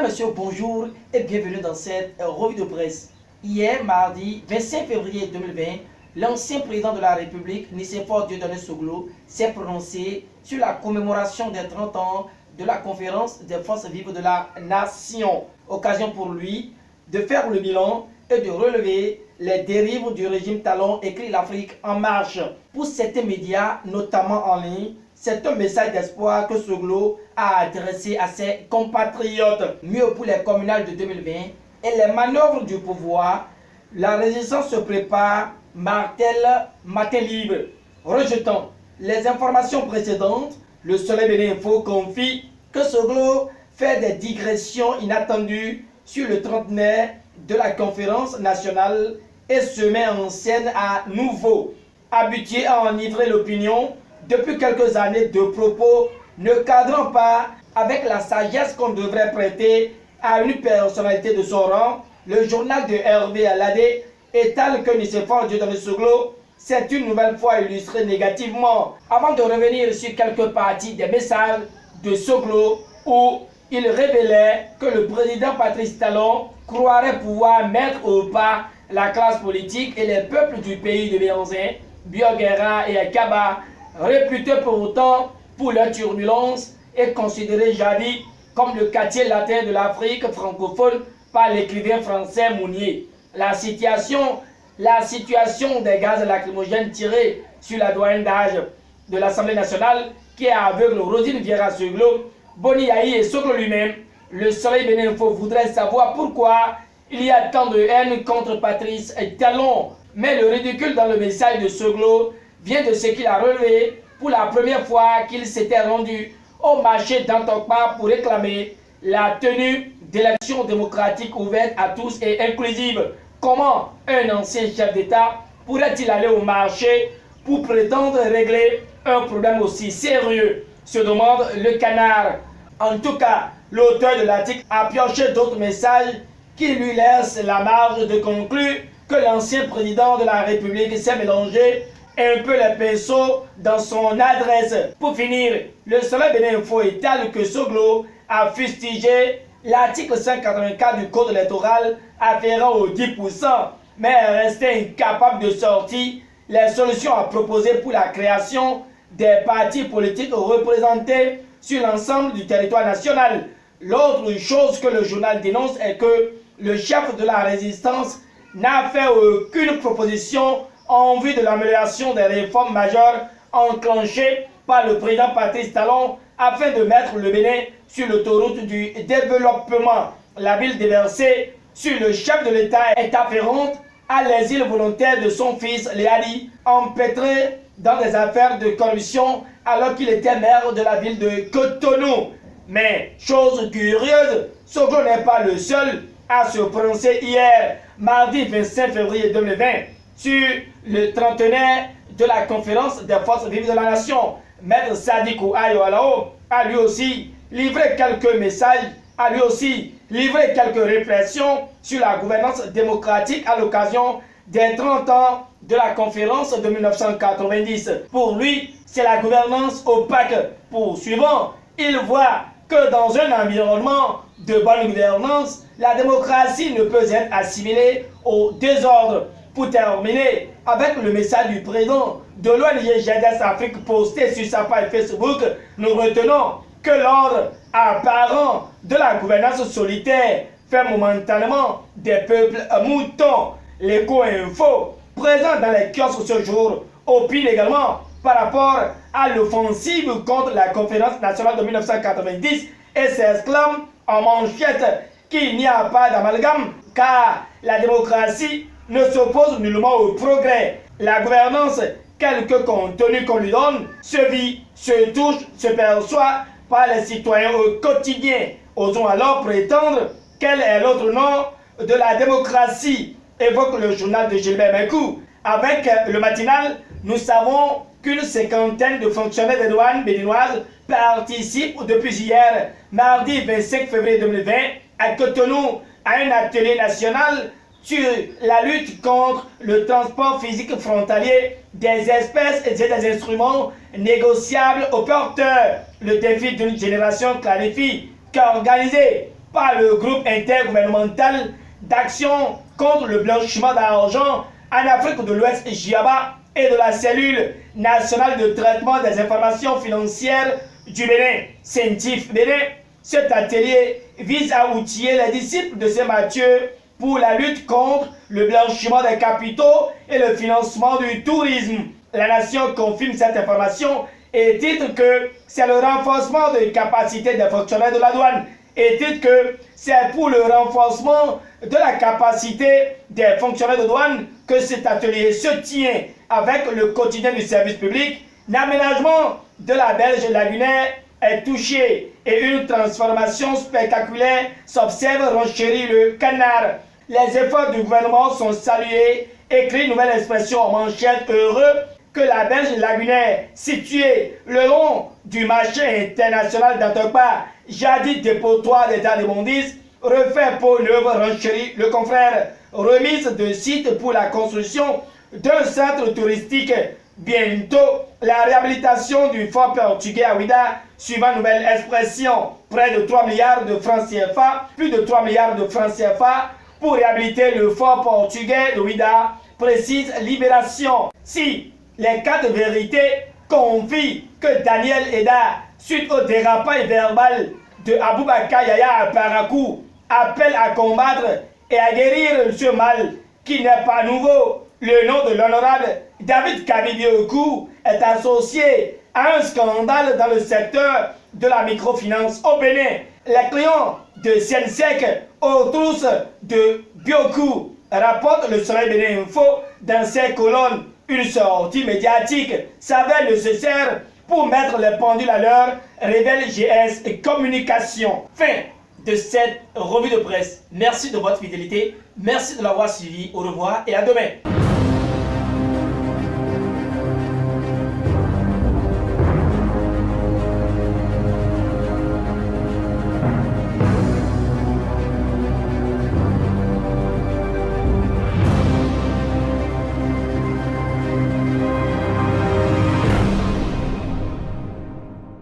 Mesdames, Messieurs, bonjour et bienvenue dans cette revue de presse. Hier, mardi 25 février 2020, l'ancien président de la République, Nicéphore Dieudonné Soglo, s'est prononcé sur la commémoration des 30 ans de la conférence des forces vives de la nation. Occasion pour lui de faire le bilan et de relever les dérives du régime Talon, écrit l'Afrique en marche. Pour certains médias, notamment en ligne, c'est un message d'espoir que Soglo a adressé à ses compatriotes. Mieux pour les communales de 2020 et les manœuvres du pouvoir, la résistance se prépare, martèle matin libre. Rejetant les informations précédentes, le Soleil Bénin Info confie que Soglo fait des digressions inattendues sur le trentenaire de la conférence nationale et se met en scène à nouveau. Habitué à enivrer l'opinion depuis quelques années de propos ne cadrant pas avec la sagesse qu'on devrait prêter à une personnalité de son rang, le journal de Hervé Alade étale que Nicéphore Dieudonné Soglo s'est une nouvelle fois illustré négativement. Avant de revenir sur quelques parties des messages de Soglo où il révélait que le président Patrice Talon croirait pouvoir mettre au pas la classe politique et les peuples du pays de Béanzin, Bioguera et Akaba, réputés pourtant pour leur turbulence et considérés jadis comme le quartier latin de l'Afrique francophone par l'écrivain français Mounier. La situation des gaz lacrymogènes tirés sur la doyenne d'âge de l'Assemblée nationale qui est aveugle Rosine Vieira Soglo, Boni Yahi et Soglo lui-même, le Soleil Bénin Info voudrait savoir pourquoi il y a tant de haine contre Patrice Talon. Mais le ridicule dans le message de Soglo vient de ce qu'il a relevé pour la première fois qu'il s'était rendu au marché d'Antokpa pour réclamer la tenue d'élections démocratiques ouvertes à tous et inclusives. Comment un ancien chef d'État pourrait-il aller au marché pour prétendre régler un problème aussi sérieux, se demande le Canard. En tout cas, l'auteur de l'article a pioché d'autres messages qui lui laissent la marge de conclure que l'ancien président de la République s'est mélangé un peu les pinceaux dans son adresse. Pour finir, le Soleil Bénin Info étale que Soglo a fustigé l'article 184 du Code électoral afférent aux 10%, mais est resté incapable de sortir les solutions à proposer pour la création des partis politiques représentés sur l'ensemble du territoire national. L'autre chose que le journal dénonce est que le chef de la résistance n'a fait aucune proposition en vue de l'amélioration des réformes majeures enclenchées par le président Patrice Talon afin de mettre le Bénin sur l'autoroute du développement. La ville déversée sur le chef de l'État est afférente à l'exil volontaire de son fils Léadi, empêtré dans des affaires de corruption alors qu'il était maire de la ville de Cotonou. Mais, chose curieuse, Soglo n'est pas le seul à se prononcer hier, mardi 25 février 2020, sur le trentenaire de la conférence des forces vives de la nation. Maître Sadikou Ayo Alao a lui aussi livré quelques messages, a lui aussi livré quelques réflexions sur la gouvernance démocratique à l'occasion des 30 ans de la conférence de 1990. Pour lui, c'est la gouvernance opaque. Poursuivant, il voit que dans un environnement de bonne gouvernance, la démocratie ne peut être assimilée au désordre. Pour terminer avec le message du président de l'ONG GEDES Afrique posté sur sa page Facebook, nous retenons que l'ordre apparent de la gouvernance solitaire fait momentanément des peuples moutons. L'écho info présent dans les kiosques ce jour opine également par rapport à l'offensive contre la conférence nationale de 1990 et s'exclame en manchette qu'il n'y a pas d'amalgame car la démocratie ne s'oppose nullement au progrès. La gouvernance, quelque contenu qu'on lui donne, se vit, se touche, se perçoit par les citoyens au quotidien. Osons alors prétendre quel est l'autre nom de la démocratie, évoque le journal de Gilbert Mekou. Avec le matinal, nous savons qu'une cinquantaine de fonctionnaires des douanes béninoises participent depuis hier, mardi 25 février 2020, à Cotonou, à un atelier national sur la lutte contre le transport physique frontalier des espèces et des instruments négociables aux porteurs. Le défi d'une génération clarifie qu'organiser par le groupe intergouvernemental d'action contre le blanchiment d'argent en Afrique de l'Ouest GIABA et de la cellule nationale de traitement des informations financières du Bénin, CENTIF Bénin. Cet atelier vise à outiller les disciples de Saint Matthieu pour la lutte contre le blanchiment des capitaux et le financement du tourisme. La nation confirme cette information et titre que c'est le renforcement des capacités des fonctionnaires de la douane et titre que c'est pour le renforcement de la capacité des fonctionnaires de douane que cet atelier se tient avec le quotidien du service public. L'aménagement de la Belge lagunaire est touché et une transformation spectaculaire s'observe, renchérit le canard. Les efforts du gouvernement sont salués, écrit une nouvelle expression en manchette, heureux que la Belge lagunaire, située le long du marché international d'Antwerp, jadis dépotoir d'état des mondis, refait peau neuve, renchérit le confrère. Remise de site pour la construction d'un centre touristique. Bientôt, la réhabilitation du fort portugais à Ouidah, suivant nouvelle expression, près de 3 milliards de francs CFA, plus de 3 milliards de francs CFA pour réhabiliter le fort portugais de Ouidah, précise Libération. Si les 4 vérités confient que Daniel Eda, suite au dérapage verbal de Aboubakar Yaya à Parakou, appelle à combattre et à guérir ce mal qui n'est pas nouveau. Le nom de l'honorable David Kabibiokou est associé à un scandale dans le secteur de la microfinance au Bénin. Les clients de Siensec aux trousses de Biokou, rapporte le Soleil Bénin Info dans ses colonnes. Une sortie médiatique s'avère nécessaire pour mettre les pendules à l'heure, révèle GS et Communication. Fin de cette revue de presse. Merci de votre fidélité. Merci de l'avoir suivi. Au revoir et à demain.